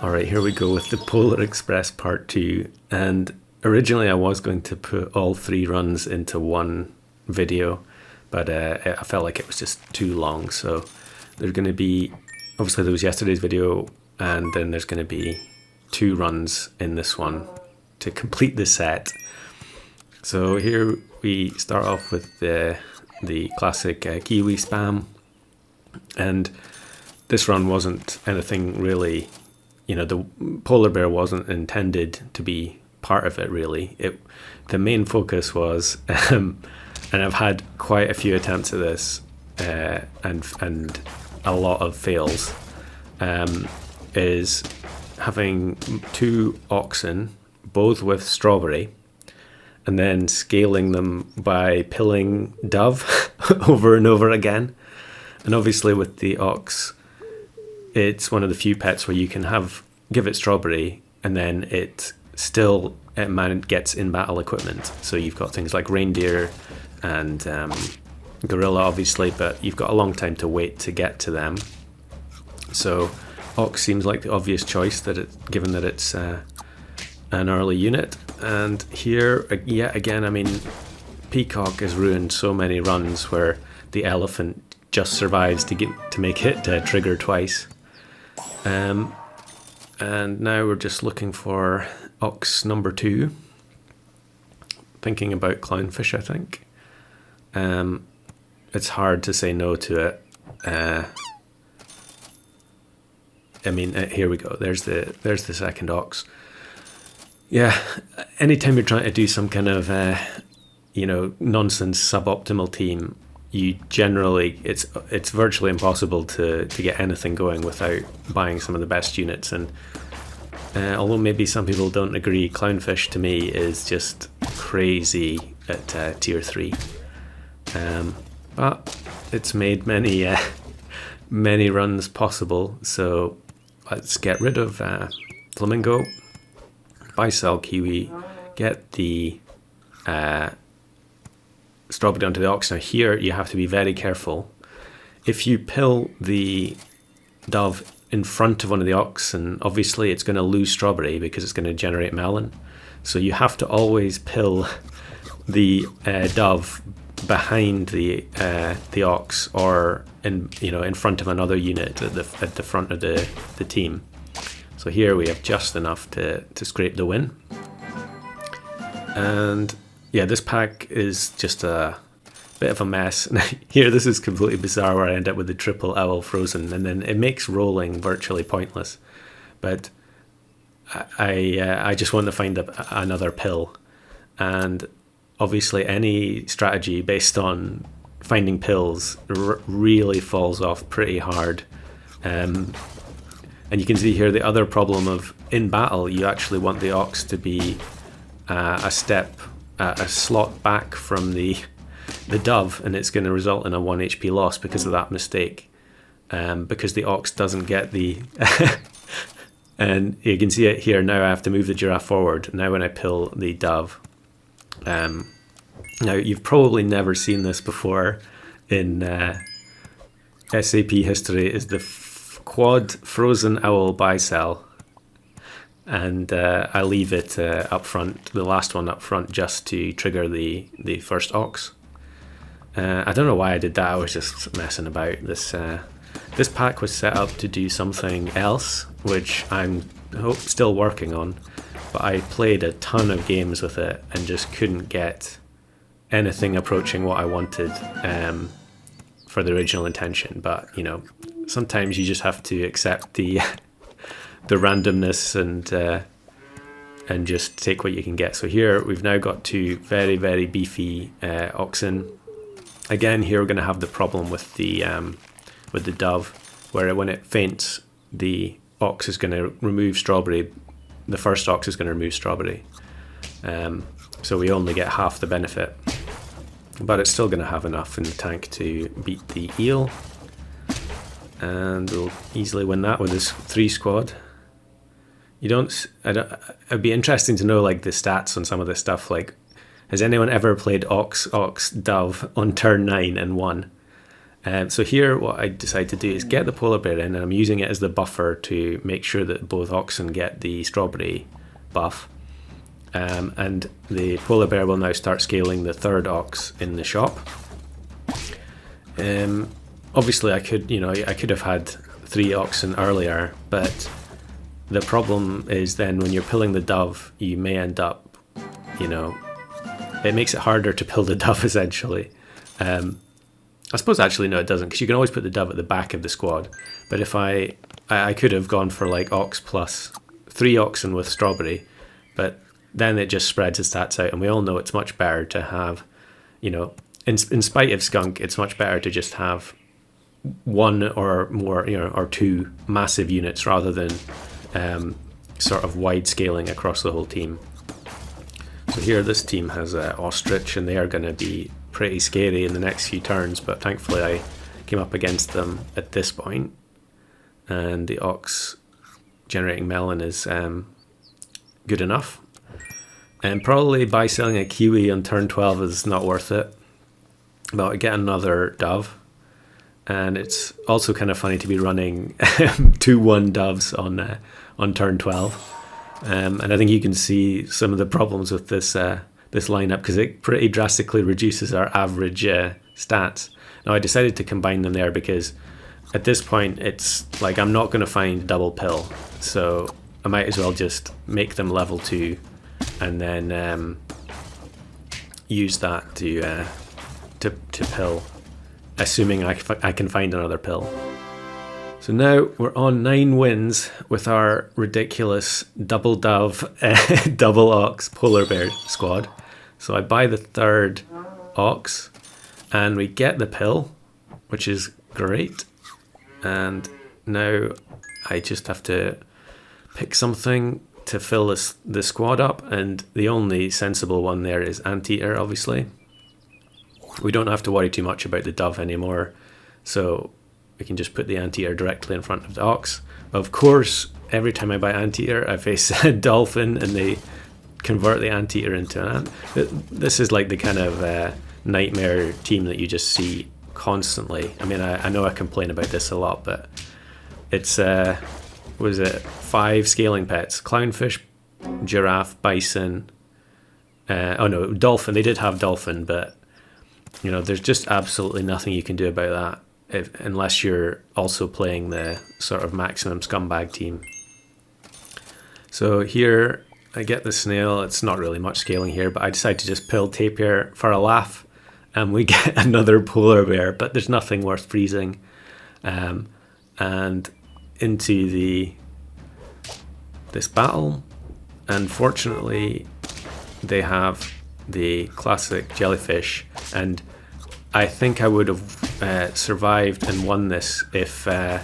All right, here we go with the Polar Express Part 2. And originally I was going to put all 3 runs into one video, but I felt like it was just too long. So there's going to be, obviously there was yesterday's video, and then there's going to be 2 runs in this one to complete the set. So here we start off with the classic Kiwi spam. And this run wasn't anything really, the polar bear wasn't intended to be part of it really. The main focus was, and I've had quite a few attempts at this, and a lot of fails, is having 2 oxen, both with strawberry, and then scaling them by pilling dove over and over again. And obviously with the ox, it's one of the few pets where you can give it strawberry, and then it gets in battle equipment. So you've got things like reindeer and gorilla, obviously, but you've got a long time to wait to get to them. So ox seems like the obvious choice, given that it's an early unit. And here, yet again, Peacock has ruined so many runs where the elephant just survives to make it trigger twice. And now we're just looking for ox number 2. Thinking about clownfish, I think. It's hard to say no to it. Here we go. There's the second ox. Yeah, anytime you're trying to do some kind of nonsense suboptimal team, you generally it's virtually impossible to get anything going without buying some of the best units. And although maybe some people don't agree, clownfish to me is just crazy at tier 3. But it's made many runs possible. So let's get rid of Flamingo, buy sell Kiwi, get the strawberry onto the ox. Now here you have to be very careful. If you pill the dove in front of one of the ox, and obviously it's going to lose strawberry because it's going to generate melon. So you have to always pill the dove behind the ox, or in front of another unit at the front of the team. So here we have just enough to scrape the win. And yeah, this pack is just a bit of a mess. Here, this is completely bizarre, where I end up with the triple owl frozen, and then it makes rolling virtually pointless. But I just want to find another pill, and obviously any strategy based on finding pills really falls off pretty hard. And you can see here the other problem of, in battle, you actually want the ox to be a slot back from the dove, and it's going to result in a 1 HP loss because of that mistake, because the ox doesn't get the and you can see it here now. I have to move the giraffe forward now when I pill the dove. Now you've probably never seen this before in SAP history, is the quad frozen owl buy sell. And I leave it up front, the last one up front, just to trigger the first ox. I don't know why I did that. I was just messing about. This pack was set up to do something else, which I'm still working on. But I played a ton of games with it and just couldn't get anything approaching what I wanted for the original intention. But sometimes you just have to accept the randomness and just take what you can get. So here we've now got 2 very, very beefy oxen. Again, here we're going to have the problem with the dove, where when it faints, the ox is going to remove strawberry. The first ox is going to remove strawberry. So we only get half the benefit, but it's still going to have enough in the tank to beat the eel, and we'll easily win that with this 3 squad. It'd be interesting to know the stats on some of this stuff. Has anyone ever played ox dove on turn 9 and won? So here what I decide to do is get the polar bear in, and I'm using it as the buffer to make sure that both oxen get the strawberry buff. And the polar bear will now start scaling the third ox in the shop. Obviously I could have had 3 oxen earlier, but the problem is then when you're pilling the dove, you may end up, it makes it harder to pill the dove essentially. I suppose actually no, it doesn't, because you can always put the dove at the back of the squad. But if I could have gone for like ox plus 3 oxen with strawberry, but then it just spreads the stats out, and we all know it's much better to have, in spite of skunk, it's much better to just have 1 or more, or 2 massive units rather than sort of wide scaling across the whole team. So here this team has ostrich, and they are going to be pretty scary in the next few turns, but thankfully I came up against them at this point, and the ox generating melon is good enough. And probably by selling a kiwi on turn 12 is not worth it, but I get another dove, and it's also kind of funny to be running 2-1 doves on turn 12. And I think you can see some of the problems with this lineup, because it pretty drastically reduces our average stats. Now I decided to combine them there because at this point it's like I'm not going to find double pill, so I might as well just make them level 2 and then use that to pill, assuming I can find another pill. So now we're on 9 wins with our ridiculous double dove, double ox polar bear squad. So I buy the 3rd ox and we get the pill, which is great. And now I just have to pick something to fill the squad up, and the only sensible one there is Anteater, obviously. We don't have to worry too much about the dove anymore, so we can just put the Anteater directly in front of the ox. Of course, every time I buy Anteater, I face a dolphin, and they convert the Anteater into an ant. This is like the kind of nightmare team that you just see constantly. I mean, I know I complain about this a lot, but it's, was it 5 scaling pets? Clownfish, giraffe, bison, dolphin. They did have dolphin, but there's just absolutely nothing you can do about that unless you're also playing the sort of maximum scumbag team. So here I get the snail. It's not really much scaling here, but I decide to just pill tapir for a laugh, and we get another polar bear, but there's nothing worth freezing. And into this battle, unfortunately they have the classic jellyfish, and I think I would have survived and won this if they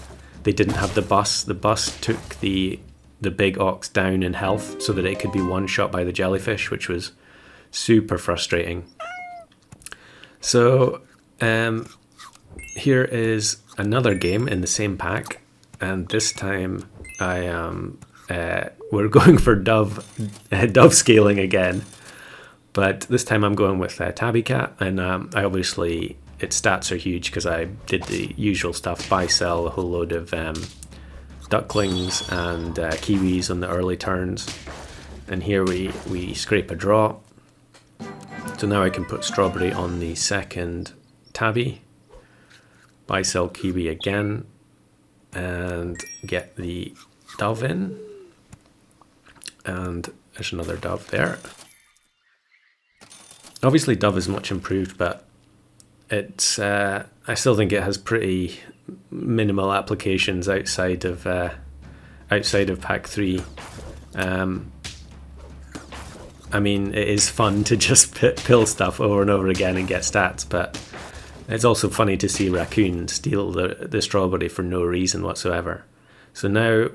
didn't have the bus. The bus took the big ox down in health so that it could be one shot by the jellyfish, which was super frustrating. So here is another game in the same pack, and this time I am we're going for dove scaling again, but this time I'm going with Tabby Cat, and I obviously its stats are huge because I did the usual stuff: buy, sell a whole load of ducklings and kiwis on the early turns, and here we scrape a draw. So now I can put strawberry on the second tabby, buy, sell kiwi again, and get the dove in, and there's another dove there. Obviously dove is much improved, but it's I still think it has pretty minimal applications outside of pack 3. I mean, it is fun to just pill stuff over and over again and get stats, but it's also funny to see Raccoon steal the strawberry for no reason whatsoever. So now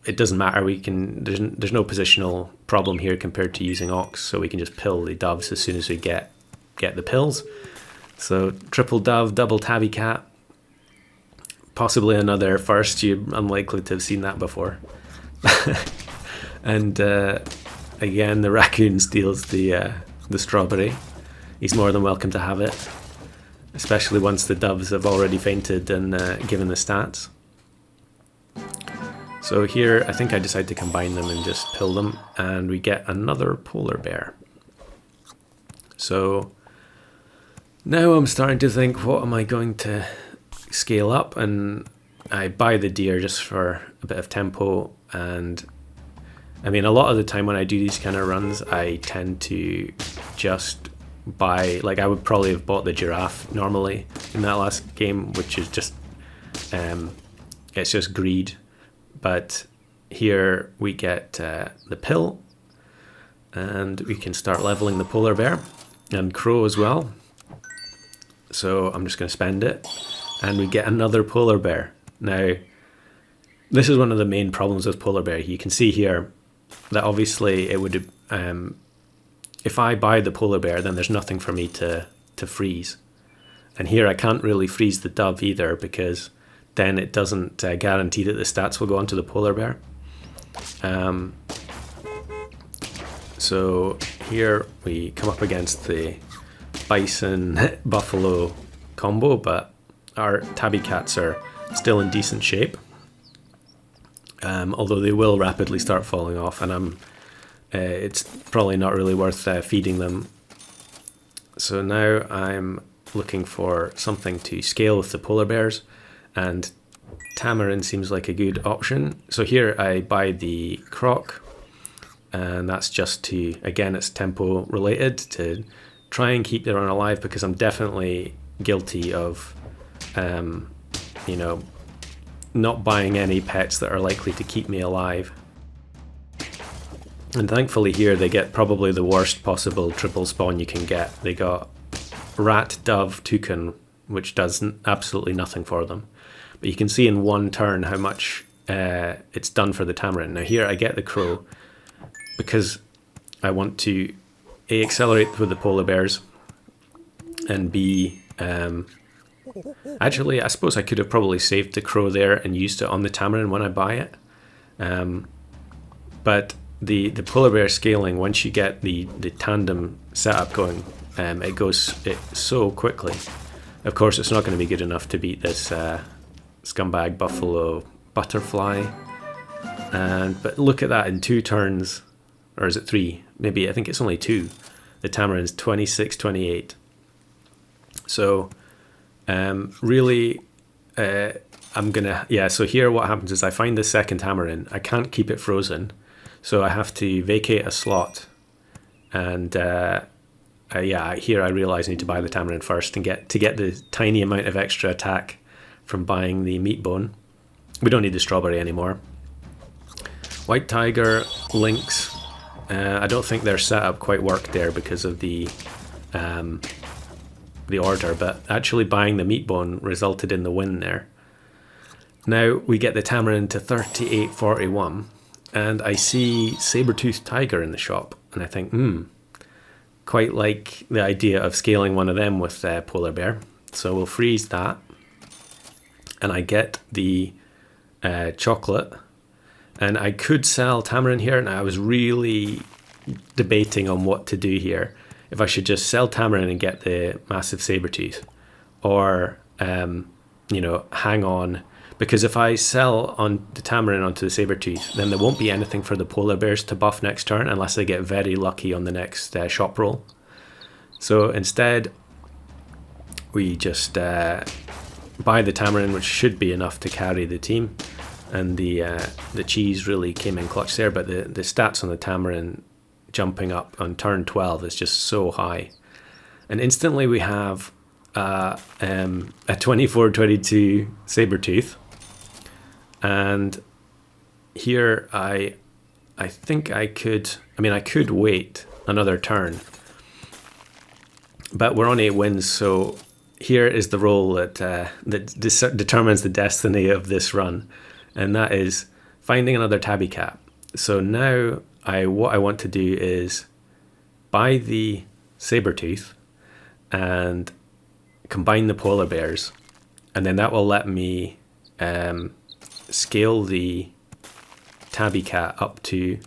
it doesn't matter. There's no positional problem here compared to using Ox, so we can just pill the doves as soon as we get the pills. So triple dove, double tabby cat, possibly another first. You're unlikely to have seen that before. And again, the raccoon steals the strawberry. He's more than welcome to have it. especially once the doves have already fainted and given the stats. So here, I think I decide to combine them and just pill them, and we get another polar bear. So now I'm starting to think, what am I going to scale up? And I buy the deer just for a bit of tempo. And I mean, a lot of the time when I do these kind of runs, I tend to just buy, like I would probably have bought the giraffe normally in that last game, which is just, it's just greed. But here we get the pill, and we can start leveling the polar bear and crow as well. So I'm just going to spend it, and we get another polar bear. Now, this is one of the main problems with polar bear. You can see here that obviously it would, if I buy the polar bear, then there's nothing for me to freeze. And here I can't really freeze the dove either, because then it doesn't guarantee that the stats will go onto the polar bear. So here we come up against the bison buffalo combo, but our tabby cats are still in decent shape, although they will rapidly start falling off, and it's probably not really worth feeding them. So now I'm looking for something to scale with the polar bears, and tamarin seems like a good option. So here I buy the croc, and that's just to, again, it's tempo related, to try and keep the run alive, because I'm definitely guilty of not buying any pets that are likely to keep me alive. And thankfully here they get probably the worst possible triple spawn you can get. They got rat, dove, toucan, which does absolutely nothing for them. But you can see in one turn how much it's done for the tamarin. Now here I get the crow because I want to A, accelerate with the polar bears, and B, actually I suppose I could have probably saved the crow there and used it on the tamarin when I buy it. But the polar bear scaling, once you get the tandem setup going, it goes so quickly. Of course it's not going to be good enough to beat this scumbag buffalo butterfly, but look at that, in 2 turns, or is it 3? Maybe, I think it's only 2. The tamarin's 26, 28. So really I'm gonna, so here what happens is I find the second tamarin. I can't keep it frozen, so I have to vacate a slot, and here I realize I need to buy the tamarin first and get the tiny amount of extra attack from buying the meat bone. We don't need the strawberry anymore. White tiger, lynx, I don't think their setup quite worked there because of the order, but actually buying the meat bone resulted in the win there. Now we get the tamarin to 38.41, and I see saber-toothed tiger in the shop, and I think, quite like the idea of scaling one of them with polar bear. So we'll freeze that, and I get the chocolate. And I could sell tamarin here, and I was really debating on what to do here. If I should just sell tamarin and get the massive saber-tooth, or hang on, because if I sell on the tamarin onto the saber-tooth, then there won't be anything for the polar bears to buff next turn unless they get very lucky on the next shop roll. So instead, we just buy the tamarin, which should be enough to carry the team. And the cheese really came in clutch there, but the stats on the tamarin jumping up on turn 12 is just so high. And instantly we have a 24-22 saber-tooth. And here I think I could wait another turn. But we're on 8 wins, so here is the roll that determines the destiny of this run. And that is finding another tabby cat. So now what I want to do is buy the saber-tooth and combine the polar bears, and then that will let me scale the tabby cat up to,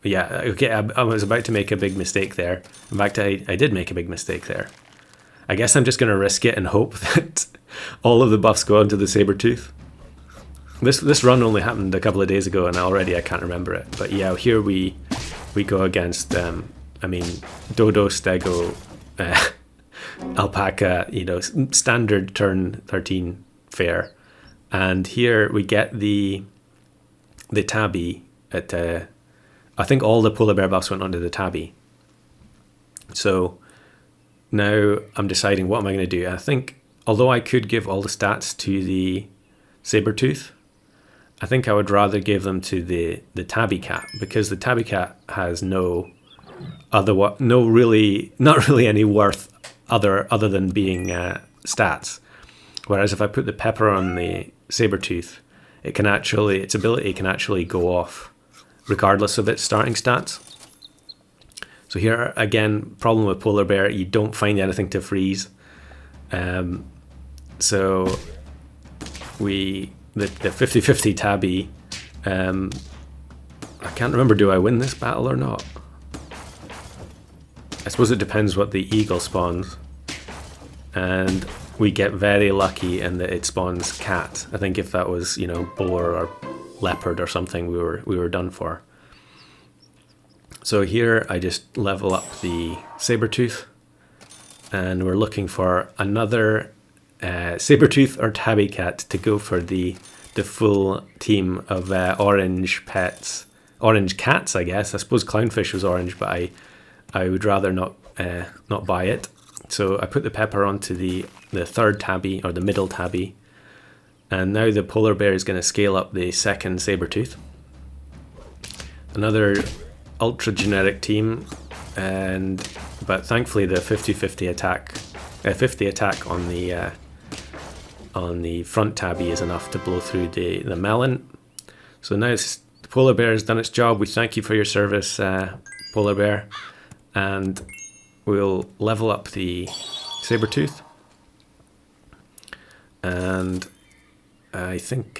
I was about to make a big mistake there. In fact, I did make a big mistake there. I guess I'm just going to risk it and hope that all of the buffs go onto the Sabertooth. This run only happened a couple of days ago, and already I can't remember it. But yeah, here we go against, I mean, Dodo, Stego, Alpaca, you know, standard turn 13 fare. And here we get the Tabby at, I think all the polar bear buffs went onto the Tabby. So now I'm deciding what am I going to do. I think, although I could give all the stats to the Sabertooth, I think I would rather give them to the Tabby Cat, because the Tabby Cat has not really any worth other than being stats. Whereas if I put the pepper on the Sabertooth, its ability can actually go off regardless of its starting stats. So here again, problem with polar bear, you don't find anything to freeze. So the 50-50 Tabby, I can't remember, do I win this battle or not? I suppose it depends what the eagle spawns. And we get very lucky in that it spawns cat. I think if that was, you know, boar or leopard or something, we were done for. So here I just level up the Sabertooth, and we're looking for another Sabertooth or Tabby Cat to go for the full team of orange pets. Orange cats, I guess. I suppose Clownfish was orange, but I would rather not buy it. So I put the pepper onto the third Tabby, or the middle Tabby. And now the polar bear is going to scale up the second Sabertooth. Another ultra generic team, but thankfully the 50-50 attack, 50 attack on the front Tabby is enough to blow through the melon. So now the polar bear has done its job. We thank you for your service, polar bear, and we'll level up the Sabertooth. And I think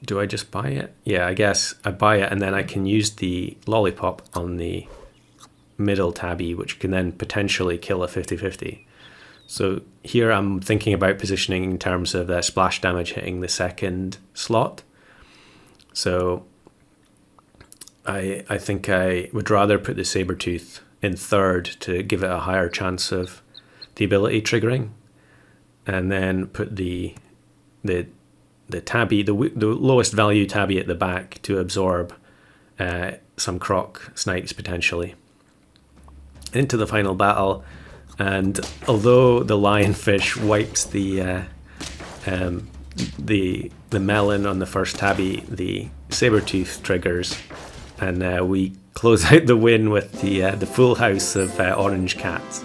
do I just buy it? Yeah, I guess I buy it, and then I can use the lollipop on the middle Tabby, which can then potentially kill a 50-50. So here I'm thinking about positioning in terms of splash damage hitting the second slot. So I think I would rather put the Sabertooth in third to give it a higher chance of the ability triggering, and then put the Tabby, the lowest value Tabby at the back to absorb some croc snipes potentially. Into the final battle, and although the lionfish wipes the melon on the first Tabby, the Sabertooth triggers, and we close out the win with the full house of orange cats.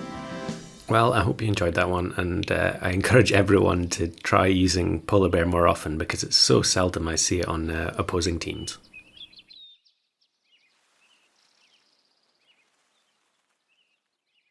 Well, I hope you enjoyed that one, and I encourage everyone to try using polar bear more often, because it's so seldom I see it on opposing teams.